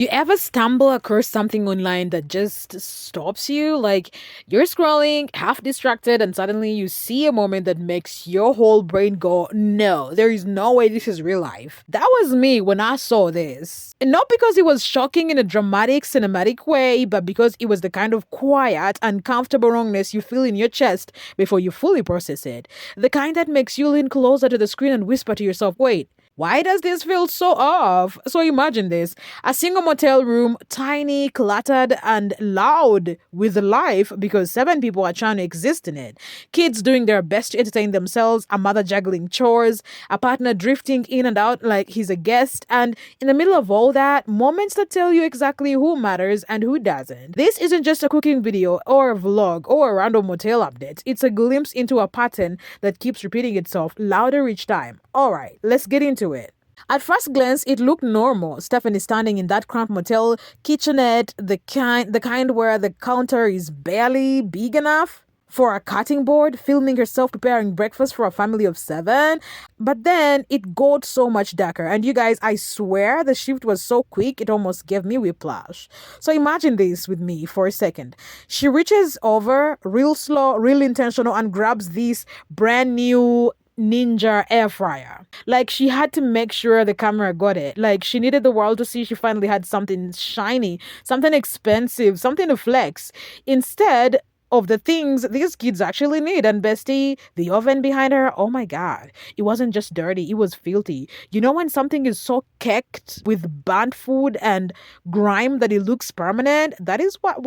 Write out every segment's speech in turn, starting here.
You ever stumble across something online that just stops you? Like you're scrolling, half distracted, and suddenly you see a moment that makes your whole brain go, no, there is no way this is real life. That was me when I saw this. And not because it was shocking in a dramatic, cinematic way, but because it was the kind of quiet, uncomfortable wrongness you feel in your chest before you fully process it. The kind that makes you lean closer to the screen and whisper to yourself, wait, why does this feel so off? So imagine this, a single motel room, tiny, cluttered, and loud with life because 7 people are trying to exist in it. Kids doing their best to entertain themselves, a mother juggling chores, a partner drifting in and out like he's a guest, and in the middle of all that, moments that tell you exactly who matters and who doesn't. This isn't just a cooking video or a vlog or a random motel update. It's a glimpse into a pattern that keeps repeating itself louder each time. Alright, let's get into it. At first glance, it looked normal. Stephanie standing in that cramped motel kitchenette, the kind where the counter is barely big enough for a cutting board, filming herself preparing breakfast for a family of 7. But then it got so much darker. And you guys, I swear the shift was so quick, it almost gave me whiplash. So imagine this with me for a second. She reaches over, real slow, real intentional, and grabs this brand new Ninja air fryer. Like she had to make sure the camera got it. Like she needed the world to see she finally had something shiny, something expensive, something to flex. Instead of the things these kids actually need. And bestie, the oven behind her, oh my god, it wasn't just dirty, it was filthy. You know when something is so caked with burnt food and grime that it looks permanent? That is what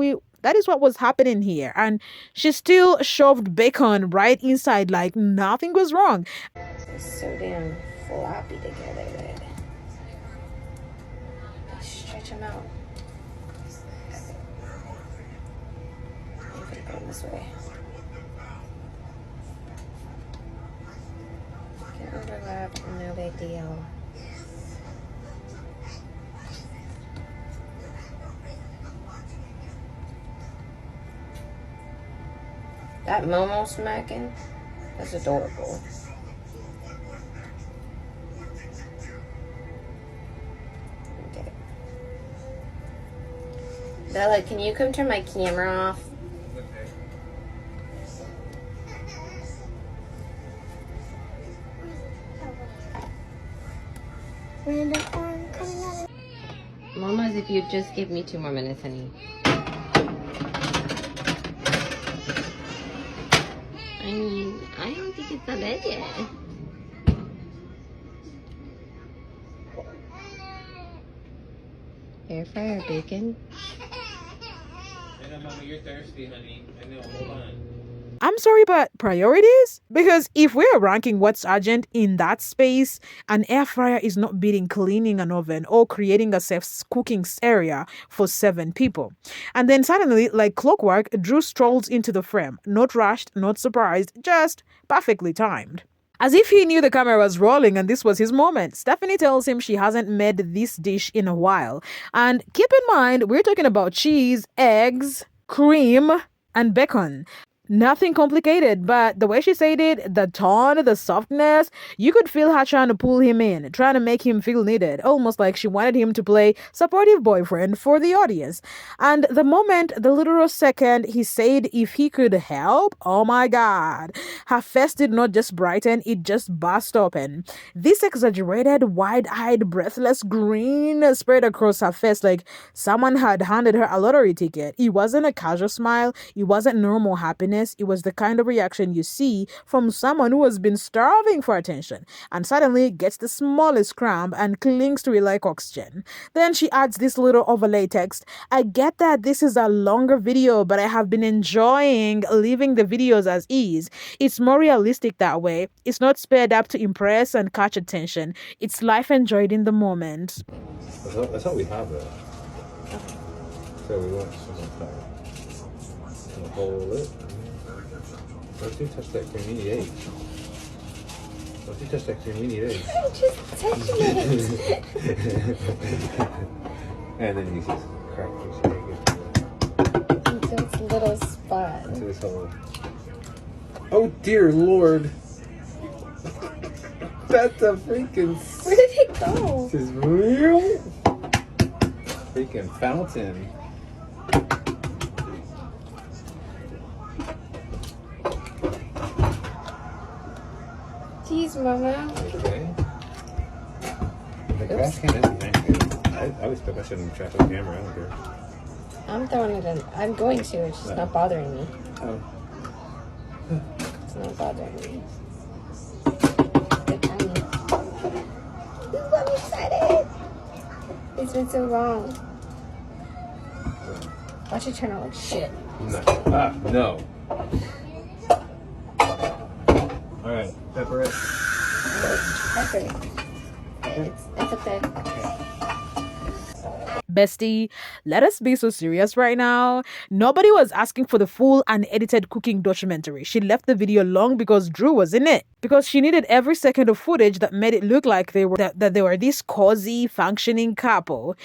was happening here. And she still shoved bacon right inside like nothing was wrong. It's so damn floppy together that I stretch them out. I'm gonna go this way. Can overlap, no big deal. That Momo smacking, that's adorable. Okay. Bella, can you come turn my camera off? Mama's, if you just give me 2 more minutes, honey. I don't think it's not bed yet. Air fryer bacon. I know, Mama, you're thirsty, honey. I know, hold on. I'm sorry, but priorities? Because if we're ranking what's urgent in that space, an air fryer is not beating cleaning an oven or creating a safe cooking area for 7 people. And then suddenly, like clockwork, Drew strolls into the frame. Not rushed, not surprised, just perfectly timed. As if he knew the camera was rolling and this was his moment. Stephanie tells him she hasn't made this dish in a while. And keep in mind, we're talking about cheese, eggs, cream, and bacon. Nothing complicated, but the way she said it, the tone, the softness, you could feel her trying to pull him in, trying to make him feel needed, almost like she wanted him to play supportive boyfriend for the audience. And the moment, the literal second he said if he could help, oh my god, her face did not just brighten, it just burst open. This exaggerated, wide-eyed, breathless grin spread across her face like someone had handed her a lottery ticket. It wasn't a casual smile, it wasn't normal happiness. It was the kind of reaction you see from someone who has been starving for attention and suddenly gets the smallest crumb and clings to it like oxygen. Then she adds this little overlay text. I get that this is a longer video, but I have been enjoying leaving the videos as is. It's more realistic that way. It's not sped up to impress and catch attention. It's life enjoyed in the moment. That's how we have it. So we want some of that. Hold it. Don't you touch that cream, you need eggs. Don't you touch that cream, you need eggs. I'm just touching it. And then you just crack this egg Into its little spot. into this hole. Oh dear Lord. That's a freaking... Where did it go? This is real. freaking fountain. Jeez, Mama. Okay. The trash can is empty. I always put that shit in the trash with the camera. I don't care. I'm throwing it in. I'm going to. It's just not bothering me. Oh. It's not bothering me. They're tiny. Ooh, I'm excited. It's been so long. Watch it turn out like shit. No. Ah, no. Alright, pepper it. Pepper. It's okay. Bestie, let us be so serious right now. Nobody was asking for the full unedited cooking documentary. She left the video long because Drew was in it. Because she needed every second of footage that made it look like they were this cozy, functioning couple.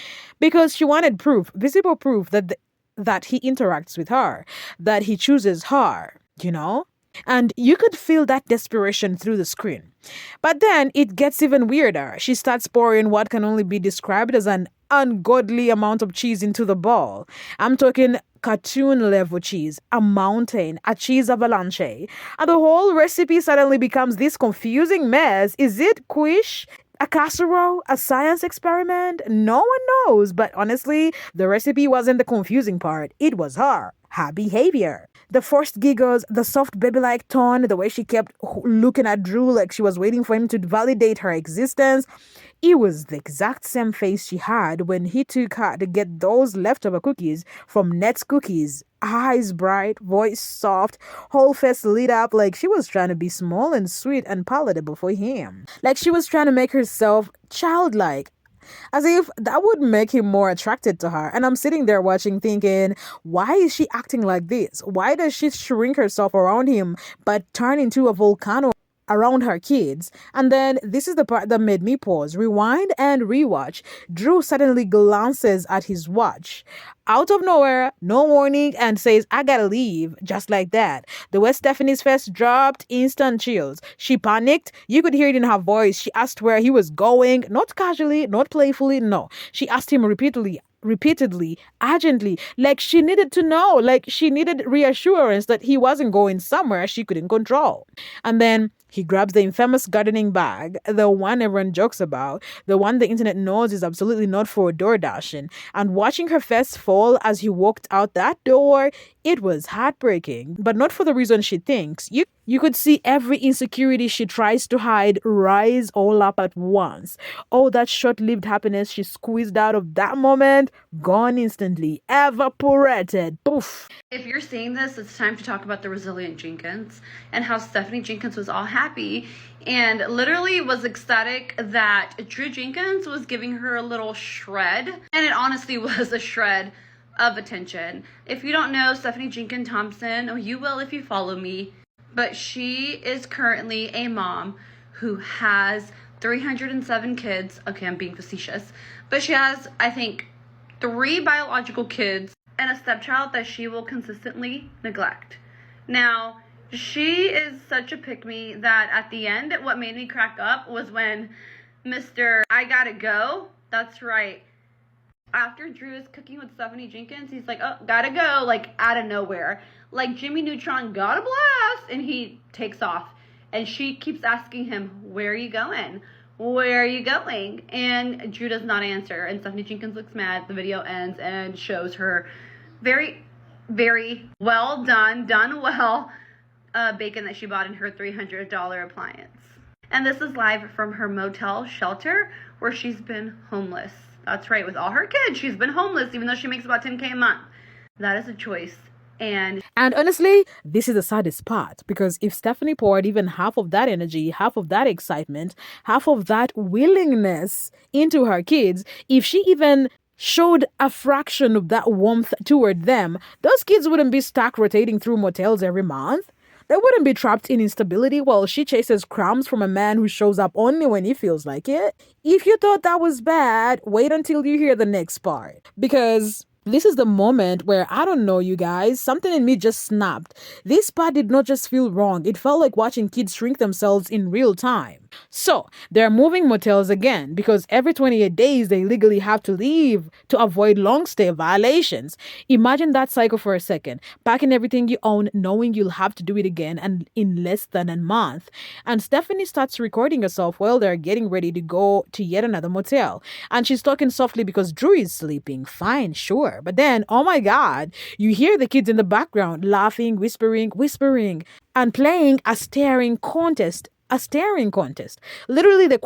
Because she wanted proof, visible proof that he interacts with her, that he chooses her, you know? And you could feel that desperation through the screen. But then it gets even weirder. She starts pouring what can only be described as an ungodly amount of cheese into the bowl. I'm talking cartoon level cheese, a mountain, a cheese avalanche. And the whole recipe suddenly becomes this confusing mess. Is it quiche? A casserole? A science experiment? No one knows. But honestly, the recipe wasn't the confusing part. It was her behavior. The forced giggles, the soft baby-like tone, the way she kept looking at Drew like she was waiting for him to validate her existence. It was the exact same face she had when he took her to get those leftover cookies from Net's Cookies. Eyes bright, voice soft, whole face lit up like she was trying to be small and sweet and palatable for him. Like she was trying to make herself childlike. As if that would make him more attracted to her. And I'm sitting there watching thinking, why is she acting like this? Why does she shrink herself around him but turn into a volcano around her kids? And then this is the part that made me pause, rewind and rewatch. Drew suddenly glances at his watch out of nowhere, no warning, and says, I gotta leave, just like that. The way Stephanie's face dropped, instant chills. She panicked. You could hear it in her voice. She asked where he was going, not casually, not playfully, no. She asked him repeatedly, urgently, like she needed to know, like she needed reassurance that he wasn't going somewhere she couldn't control. And then he grabs the infamous gardening bag, the one everyone jokes about, the one the internet knows is absolutely not for door dashing. And watching her face fall as he walked out that door, it was heartbreaking, but not for the reason she thinks. You could see every insecurity she tries to hide rise all up at once. All that short-lived happiness she squeezed out of that moment, gone instantly, evaporated, poof. If you're seeing this, it's time to talk about the resilient Jenkins and how Stephanie Jenkins was all happy and literally was ecstatic that Drew Jenkins was giving her a little shred. And it honestly was a shred of attention. If you don't know Stephanie Jenkins Thompson, you will if you follow me, but she is currently a mom who has 307 kids. Okay, I'm being facetious. But she has, I think, 3 biological kids and a stepchild that she will consistently neglect. Now, she is such a pick-me that at the end, what made me crack up was when Mr. I gotta go, that's right, after Drew is cooking with Stephanie Jenkins, he's like, oh, gotta go, like out of nowhere. Like Jimmy Neutron got a blast, and he takes off. And she keeps asking him, where are you going? Where are you going? And Drew does not answer. And Stephanie Jenkins looks mad. The video ends and shows her very, very well done well, bacon that she bought in her $300 appliance. And this is live from her motel shelter where she's been homeless. That's right, with all her kids, she's been homeless even though she makes about $10K a month. That is a choice. And honestly, this is the saddest part, because if Stephanie poured even half of that energy, half of that excitement, half of that willingness into her kids, if she even showed a fraction of that warmth toward them, those kids wouldn't be stuck rotating through motels every month. They wouldn't be trapped in instability while she chases crumbs from a man who shows up only when he feels like it. If you thought that was bad, wait until you hear the next part. Because this is the moment where, I don't know you guys, something in me just snapped. This part did not just feel wrong. It felt like watching kids shrink themselves in real time. So they're moving motels again because every 28 days they legally have to leave to avoid long stay violations. Imagine that cycle for a second. Packing everything you own, knowing you'll have to do it again and in less than a month. And Stephanie starts recording herself while they're getting ready to go to yet another motel. And she's talking softly because Drew is sleeping. Fine, sure. But then, oh my God, you hear the kids in the background laughing, whispering, and playing a staring contest. Literally the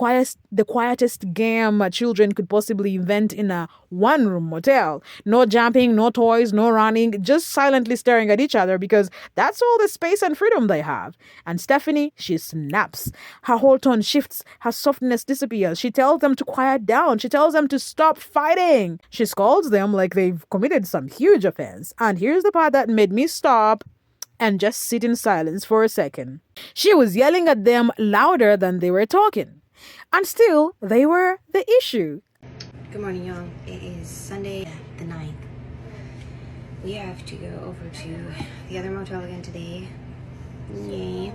quietest game children could possibly invent in a one-room motel. No jumping, no toys, no running, just silently staring at each other because that's all the space and freedom they have. And Stephanie, she snaps. Her whole tone shifts, her softness disappears. She tells them to quiet down. She tells them to stop fighting. She scolds them like they've committed some huge offense. And here's the part that made me stop and just sit in silence for a second. She was yelling at them louder than they were talking. And still, they were the issue. Good morning, y'all. It is Sunday the 9th. We have to go over to the other motel again today. Yay.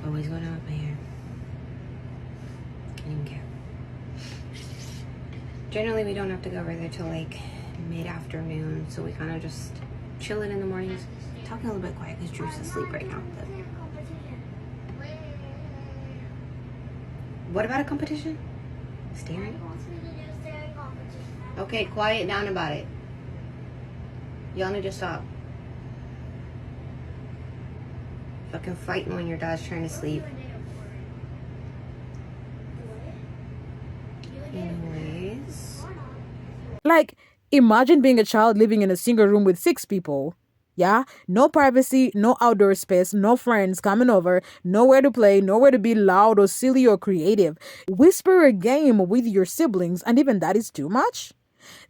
Always going on with my hair. Can't even care. Generally, we don't have to go over there till like mid-afternoon, so we kind of just chill it in the mornings. Talking a little bit quiet because Drew's asleep right now. But what about a competition? Staring? Okay, quiet down about it. Y'all need to stop. Fucking fighting when your dad's trying to sleep. Anyways. Like, imagine being a child living in a single room with 6 people. Yeah? No privacy, no outdoor space, no friends coming over, nowhere to play, nowhere to be loud or silly or creative. Whisper a game with your siblings, and even that is too much?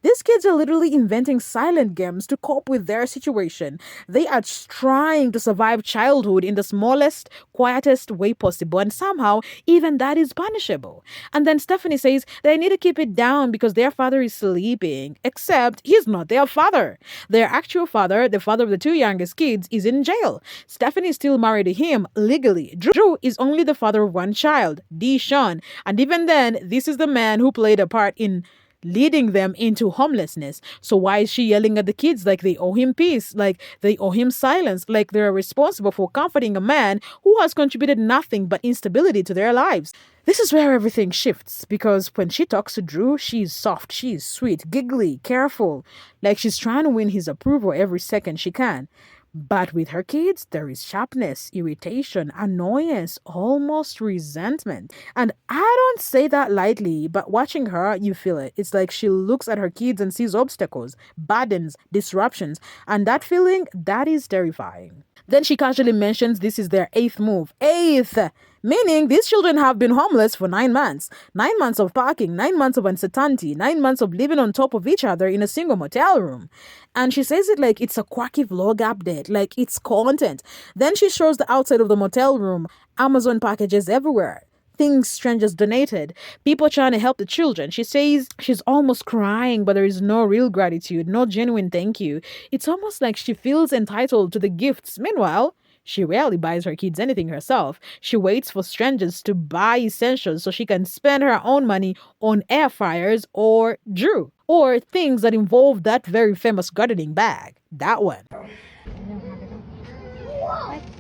These kids are literally inventing silent games to cope with their situation. They are trying to survive childhood in the smallest, quietest way possible, and somehow even that is punishable. And then Stephanie says they need to keep it down because their father is sleeping, except he's not their father. Their actual father, the father of the 2 youngest kids, is in jail. Stephanie is still married to him legally. Drew is only the father of 1 child, Deshaun, and even then, this is the man who played a part in leading them into homelessness. So why is she yelling at the kids like they owe him peace, like they owe him silence, like they're responsible for comforting a man who has contributed nothing but instability to their lives? This is where everything shifts, because when she talks to Drew, she's soft, she's sweet, giggly, careful, like she's trying to win his approval every second she can. But with her kids, there is sharpness, irritation, annoyance, almost resentment. And I don't say that lightly, but watching her, you feel it. It's like she looks at her kids and sees obstacles, burdens, disruptions, and that feeling, that is terrifying. Then she casually mentions this is their 8th move. 8th! Meaning these children have been homeless for 9 months. 9 months of parking, 9 months of uncertainty, 9 months of living on top of each other in a single motel room. And she says it like it's a quirky vlog update, like it's content. Then she shows the outside of the motel room, Amazon packages everywhere, things strangers donated, people trying to help the children. She says she's almost crying, but there is no real gratitude, no genuine thank you. It's almost like she feels entitled to the gifts. Meanwhile, she rarely buys her kids anything herself. She waits for strangers to buy essentials so she can spend her own money on air fryers or Drew, or things that involve that very famous gardening bag. That one. What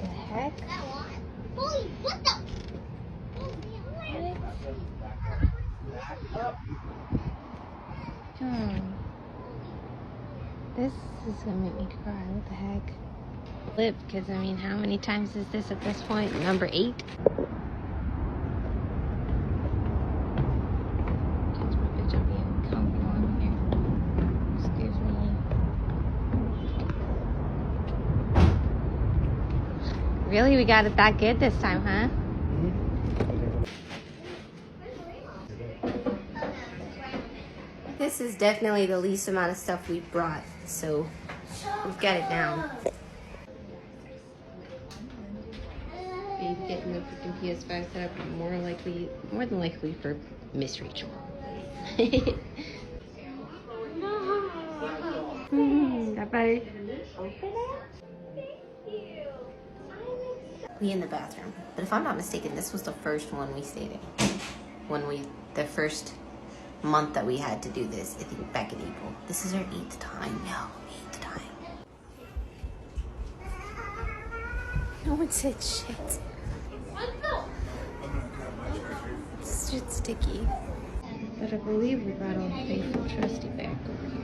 the heck? What the? This is gonna make me cry. What the heck? Lip, because I mean, how many times is this at this point? Number 8? Catch my bitch up being comfortable in here. Excuse me. Really? We got it that good this time, huh? This is definitely the least amount of stuff we brought, so we've got it down. Babe getting the freaking PS5 set up more than likely for Miss Rachel. That better? We in the bathroom. But if I'm not mistaken, this was the first one we stayed in. The first month that we had to do this, I think back in April. This is our 8th time. No, 8th time. No one said shit. It's just sticky. But I believe we brought old faithful trusty back over here.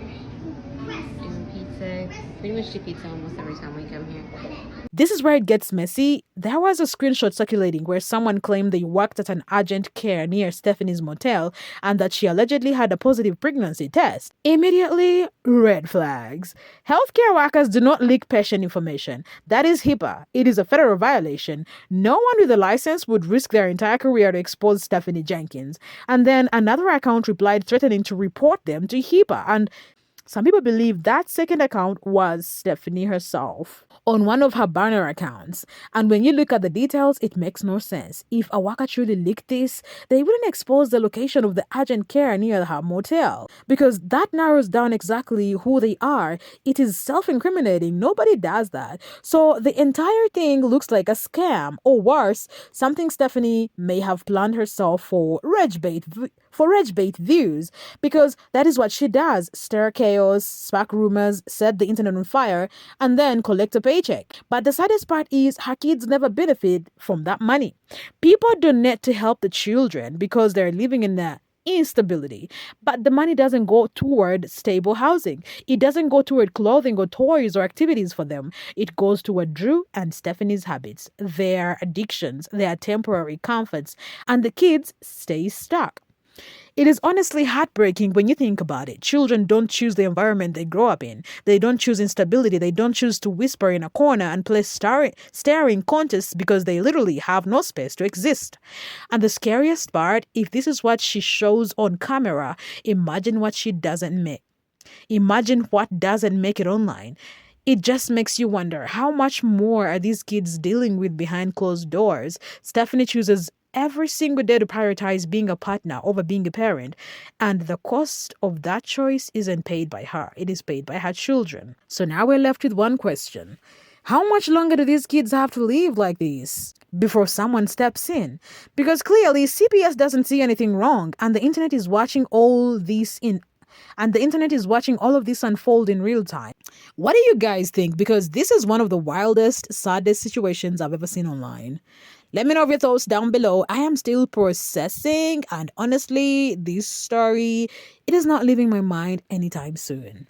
Doing pizza. Pretty much do pizza almost every time we come here. This is where it gets messy. There was a screenshot circulating where someone claimed they worked at an urgent care near Stephanie's motel and that she allegedly had a positive pregnancy test. Immediately, red flags. Healthcare workers do not leak patient information. That is HIPAA. It is a federal violation. No one with a license would risk their entire career to expose Stephanie Jenkins. And then another account replied threatening to report them to HIPAA, and some people believe that second account was Stephanie herself on one of her burner accounts. And when you look at the details, it makes no sense. If a worker truly leaked this, they wouldn't expose the location of the urgent care near her motel, because that narrows down exactly who they are. It is self-incriminating. Nobody does that. So the entire thing looks like a scam, or worse, something Stephanie may have planned herself for rage bait views, because that is what she does: stir chaos, spark rumors, set the internet on fire, and then collect a paycheck. But the saddest part is her kids never benefit from that money. People donate to help the children because they're living in the instability, but the money doesn't go toward stable housing. It doesn't go toward clothing or toys or activities for them. It goes toward Drew and Stephanie's habits, their addictions, their temporary comforts, and the kids stay stuck. It is honestly heartbreaking when you think about it. Children don't choose the environment they grow up in. They don't choose instability. They don't choose to whisper in a corner and play staring contests because they literally have no space to exist. And the scariest part, if this is what she shows on camera, imagine what she doesn't make. Imagine what doesn't make it online. It just makes you wonder, how much more are these kids dealing with behind closed doors? Stephanie chooses every single day to prioritize being a partner over being a parent, and the cost of that choice isn't paid by her. It is paid by her children. So now we're left with one question. How much longer do these kids have to live like this before someone steps in? Because clearly CPS doesn't see anything wrong, and the internet is watching all of this unfold in real time. What do you guys think? Because this is one of the wildest, saddest situations I've ever seen online. Let me know your thoughts down below. I am still processing, and honestly, this story, it is not leaving my mind anytime soon.